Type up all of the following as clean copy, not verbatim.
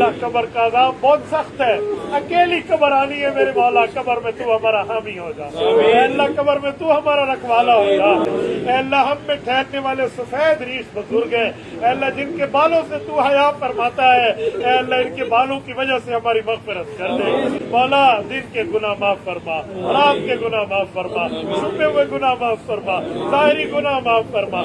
अल्लाह कब्र का अज़ाब बहुत सख्त है, अकेली कब्र आनी है मेरे मौला, कब्र में तू हमारा हामी हो जा, अल्लाह कब्र में तू हमारा रखवाला हो जा। अल्लाह हम में ठहरने वाले सफेद रीश बुजुर्ग है, अल्लाह जिनके बालों से तू हया फरमाता है, अल्लाह इनके बालों की वजह से हमारी मग़फ़िरत कर दे मौला। दिन के गुनाह माफ फरमा, रात के गुनाह माफ फरमा, छुपे हुए गुनाह माफ फरमा, ज़ाहिरी गुनाह माफ फरमा।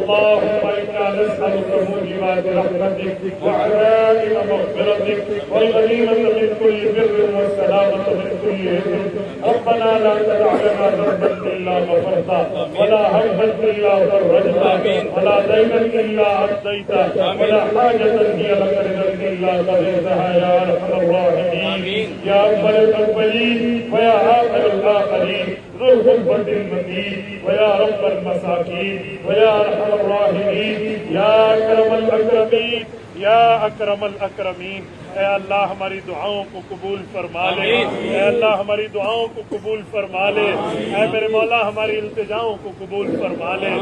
اللهم إنا نسألك موجبات رحمتك وعزائم مغفرتك والغنيمة من كل بر والسلامة من كل إثم. ربنا لا تدع لنا ذنبا إلا غفرته ولا هما إلا فرجته ولا دينا إلا أديته ولا حاجة هي لك رضا إلا قضيتها يا أرحم الراحمين يا أول الأولين ويا آخر الآخرين ذو القوة المتين ويا رب المساكين ويا أرحم الراحمين يا أكرم الأكرمين या अकरम अल अकरमीन। ए अल्लाह हमारी दुआओं को कबूल फरमा ले, ए अल्लाह हमारी दुआओं को कबूल फरमा ले, ए मेरे मौला हमारी इल्तिजाओं को कबूल फरमा ले।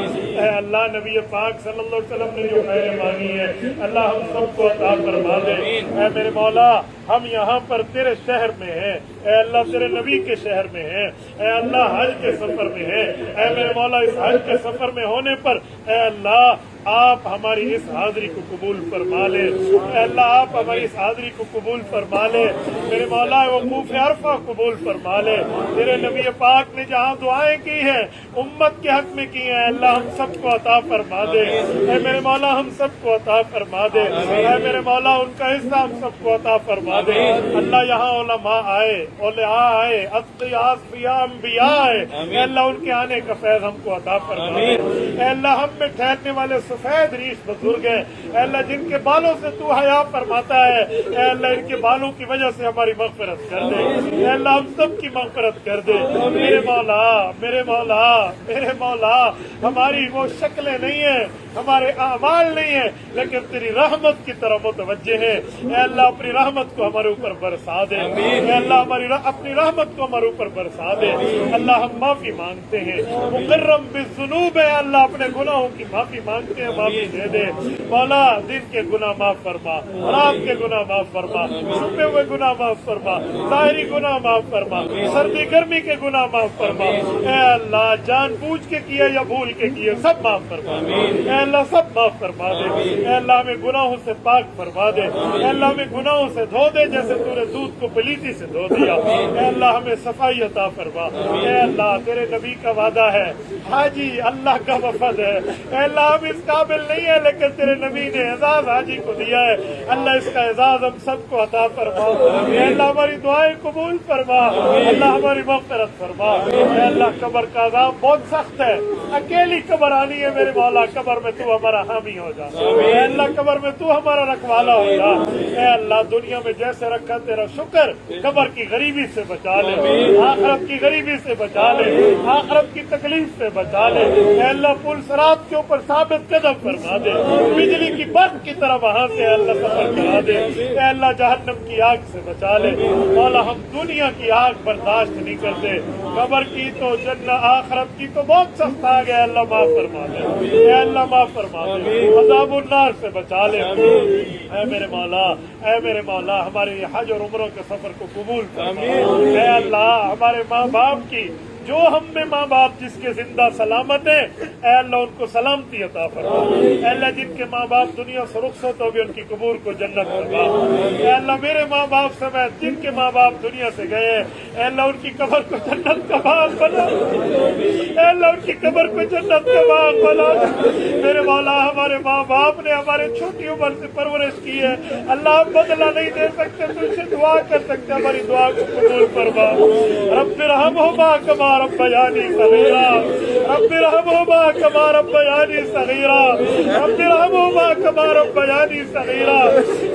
ए अल्लाह नबी पाक सल्लल्लाहु अलैहि वसल्लम ने जो खैर मांगी है अल्लाह हम सबको अता फरमा दे। ए मेरे मौला हम यहाँ पर तेरे शहर में हैं, ए अल्लाह तेरे नबी के शहर में हैं, ए अल्लाह हज के सफर में हैं। ए मेरे मौला इस हज के सफर में होने पर ए अल्लाह आप हमारी इस हाजिरी को कबूल फरमा ले, अल्लाह आप हमारी इस हाजिरी को कबूल फरमा ले। मेरे मौला वकूफ अरफा कबूल फरमा ले। तेरे नबी पाक ने जहाँ दुआएं की हैं उम्मत के हक में की हैं, अल्लाह हम सबको अता फरमा दे। ऐ मेरे मौला हम सबको अता फरमा दे, ऐ मेरे मौला उनका हिस्सा हम सबको अता फरमा दे। अल्लाह यहाँ उलमा आए, औलिया आए, अस्फिया अंबिया आए, अल्लाह उनके आने का फैज़ हमको अता फरमा दे। अल्लाह हम में ठहरने वाले सफेद रीश बुजुर्ग है, अल्लाह जिनके बालों से तू हया फरमाता है, अल्लाह इनके बालों की वजह से हमारी मग़फ़िरत कर दे, अल्लाह हम सब की मग़फ़िरत कर दे। मेरे मौला मेरे मौला मेरे मौला हमारी वो शक्लें नहीं है, हमारे अमाल नहीं है, लेकिन तेरी रहमत की तरफ मुतवज्जे है। अल्लाह अपनी रहमत को हमारे ऊपर बरसा दे, अल्लाह हमारी अपनी रहमत को हमारे ऊपर बरसा दे। अल्लाह हम माफी मांगते हैं, मुकर्रम बिज़ुनूब है, अल्लाह अपने गुनाहों की माफी मांगते हैं, माफी दे दे मौला। दिन के गुनाह माफ फरमा, रात के गुनाह माफ फरमा, छुपे हुए गुनाह माफ फरमा, ज़ाहिरी गुनाह माफ फरमा, सर्दी गर्मी के गुनाह माफ फरमा। अल्लाह जानबूझ के किए या भूल के किए सब माफ फरमा, अल्लाह सब माफ फरमा दे। अल्लाह हमें गुनाहों से पाक फरमा दे, अल्लाह हमें गुनाहों से धो दे जैसे तूने दूध को पलीती से धो दिया। अल्लाह हमें सफाई अता फरमा। अल्लाह तेरे नबी का वादा है, हाजी अल्लाह का वफद है, अल्लाह हम इस काबिल नहीं है लेकिन तेरे नबी ने एजाज हाजी को दिया है, अल्लाह इसका एजाज हम सबको अता फरमा। अल्लाह हमारी दुआएं कबूल फरमा, अल्लाह हमारी मग़फ़िरत फरमा। अल्लाह कब्र का अज़ाब बहुत सख्त है, अकेली कब्र आनी है मेरे मौला, कब्र में तू हमारा हामी हो जा, अल्लाह कब्र में तू हमारा रखवाला हो जा। अल्लाह दुनिया में जैसे रखा तेरा शुक्र, कब्र की गरीबी से बचा ले, आखिरत की गरीबी से बचा ले, आखिरत की तकलीफ से बचा ले। अल्लाह पुल सरात के ऊपर साबित कदम फरमा दे, बिजली की बर्फ की तरह वहाँ से अल्लाह सफर करा दे। अल्लाह जहन्नम की आग से बचा ले मौला, हम दुनिया की आग बर्दाश्त नहीं करते, कब्र की तो जन्नत आखिरत की तो बहुत सख्त आ गया, अल्लाह माफ फरमा दे, अल्लाह माफ फरमा दे, अज़ाबुन नार से बचा ले। ऐ मेरे मौला ऐ मेरे मौला हमारे हज और उम्रों के सफर को कबूल फरमा। ऐ अल्लाह हमारे माँ बाप की जो हम में माँ बाप जिसके जिंदा सलामत है, अल्लाह उनको सलामती अता फरमा। अल्लाह जिनके माँ बाप दुनिया से रुखसत हो गए उनकी कबूर को जन्नत फरमा। अल्लाह मेरे माँ बाप समेत जिनके माँ बाप दुनिया से गए, अल्लाह उनकी कब्र को जन्नत का बाग बना, अल्लाह उनकी कब्र को जन्नत का बाग बना। मेरे मौला हमारे माँ बाप ने हमारे छोटी उम्र से परवरिश की है, अल्लाह बदला नहीं दे सकते, तुझसे दुआ कर सकते, हमारी दुआ को कबूल फरमा। रब्बिरहमहुमा कमा ربياني صغيرا رب ارحمهما كما ربياني صغيرا رب ارحمهما كما ربياني صغيرا۔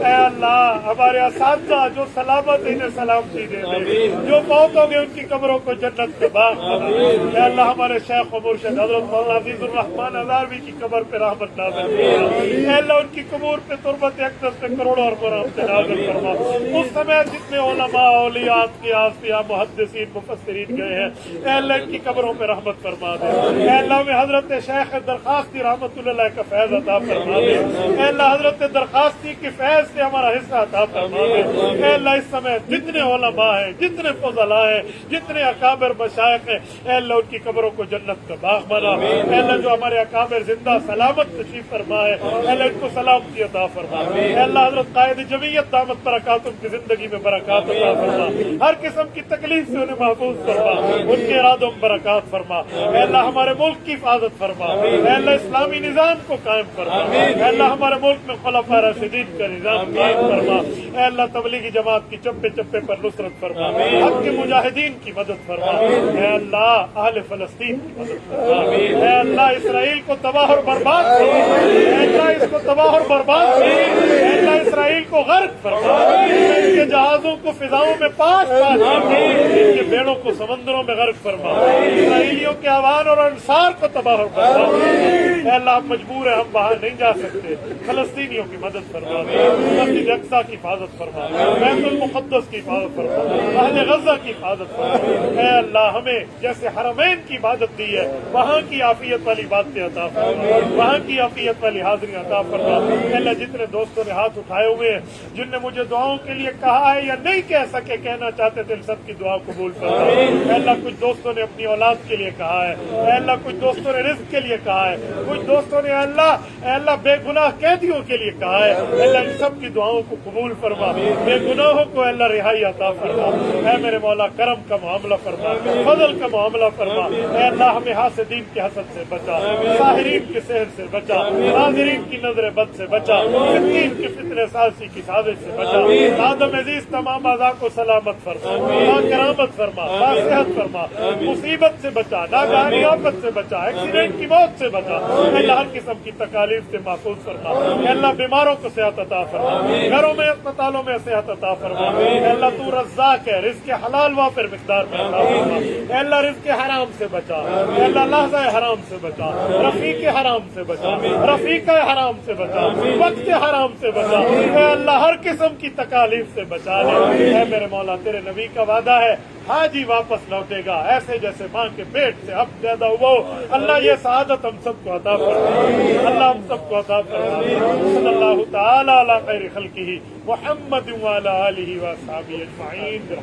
اے اللہ ہمارے اساتذہ جو سلامت انہیں سلامتی دے دے، جو موت ہو گئے ان کی قبروں کو جنت کا باغ بنا۔ اے اللہ ہمارے شیخ و مرشد حضرت مولانا عزیز الرحمان ہزاروی کی قبر پہ رحمت نازل فرما۔ اے اللہ ان کی قبور پہ تربت اقدس پہ کروڑوں اور رحمت نازل فرما۔ اس سمے جتنے علماء اولیاء اصفیاء محدثین مفسرین گئے ہیں، اے اللہ ان کی قبروں پہ رحمت فرما دے۔ اے اللہ میں حضرت شیخ درخواستی رحمت اللہ کا فیض عطا فرما دے۔ اے اللہ حضرت درخواستی کے فیض سے ہمارا حصہ عطا فرما دے۔ اے اللہ اس سمے جتنے علماء ہیں، جتنے فضلاء ہیں، جتنے اکابر مشائخ ہیں، اے اللہ ان کی قبروں کو جنت کا باغ بنا۔ اے اللہ جو ہمارے اکابر زندہ سلامت تشریف فرما ہے، اے اللہ ان کو سلامتی عطا فرما۔ اے اللہ حضرت قائد جمعیت دامت برکاتہم کی زندگی میں برکات عطا فرما، ہر قسم کی تکلیف سے انہیں محفوظ فرما، ان کے ارادوں میں برکات فرما۔ اے اللہ ہمارے ملک کی حفاظت فرما۔ اے اللہ اسلامی نظام کو قائم فرما۔ اے اللہ ہمارے ملک میں خلفاء راشدین کا نظام قائم فرما۔ اے اللہ تبلیغی جماعت کی چپے چپے پر نصرت فرما، حق کے مجاہدین کی مدد فرما۔ اے اللہ اہل فلسطین کی مدد فرما۔ اے اللہ اسرائیل کو تباہ اور برباد فرما۔ اے اللہ اس کو تباہ اور برباد فرما۔ اے اللہ اسرائیل کو غرق فرما، ان کے جہازوں کو فضاؤں میں پاش فرما، ان کے بیڑوں کو سمندروں میں غرق فرما، اسرائیلیوں کے عوان اور انصار کو تباہ اور برباد فرما۔ اے اللہ ہم مجبور ہیں، ہم باہر نہیں جا سکتے، فلسطینیوں کی مدد فرما، مسجد اقصیٰ کی حفاظت فرما، بیت المقدس کی حفاظت فرما، اہل غزہ کی حفاظت فرما۔ اے اللہ ہمیں جیسے حرمین کی عبادت دی ہے، وہاں کی عافیت والی باتیں عطا فرما، وہاں کی عافیت والی حاضری عطا فرما۔ اے اللہ جتنے دوستوں نے ہاتھ اٹھائے ہوئے ہیں، جن نے مجھے دعاؤں کے لیے کہا ہے یا نہیں کہہ سکے، کہنا چاہتے تھے، سب کی دعا قبول فرما۔ اے اللہ کچھ دوستوں نے اپنی اولاد کے لیے کہا ہے، اے اللہ کچھ دوستوں نے رزق کے لیے کہا ہے، کچھ دوستوں نے اے اللہ بے گناہ قیدیوں کے لیے کہا ہے۔ اے اللہ ان سب کی دعاؤں کو قبول فرما، بے گناہوں کو اے اللہ رہائی عطا فرما۔ اے میرے مولا کرم کا معاملہ فرما، فضل کا معاملہ فرما۔ اے اللہ ہمیں حاسدین کے حسد سے بچا، ساحرین کے سحر سے بچا، ناظرین کی نظر بد سے بچا، فتنین کی فتنہ سازی کی سازش سے بچا۔ آدم عزیز تمام اعضاء کو سلامت فرما، کرامت فرما، صحت فرما، مصیبت سے بچا، ناگہانی آفت سے بچا، ایکسیڈنٹ کی موت سے بچا۔ اے اللہ ہر قسم کی تکالیف سے محفوظ فرما۔ اے اللہ بیماروں کو صحت عطا فرما، گھروں میں اسپتالوں میں صحت عطا فرما۔ اے اللہ تو رزاق ہے، رزق حلال وافر مقدار میں عطا فرما۔ اے اللہ رزق حرام سے بچا، اے اللہ لحظہ حرام سے بچا، رفیق حرام سے بچا، رفیق حرام سے بچا، وقت حرام سے بچا۔ اے اللہ ہر قسم کی تکالیف سے بچا لے۔ اے میرے مولا تیرے نبی کا وعدہ ہے، حاجی واپس لوٹے گا ایسے جیسے ماں کے پیٹ سے اب پیدا ہوا ہو۔ اللہ یہ سعادت ہم سب کو عطا فرما، اللہ ہم سب کو عطا فرما۔ صلی اللہ تعالی علی خیر خلقہ محمد وعلی آلہ وصحبہ اجمعین۔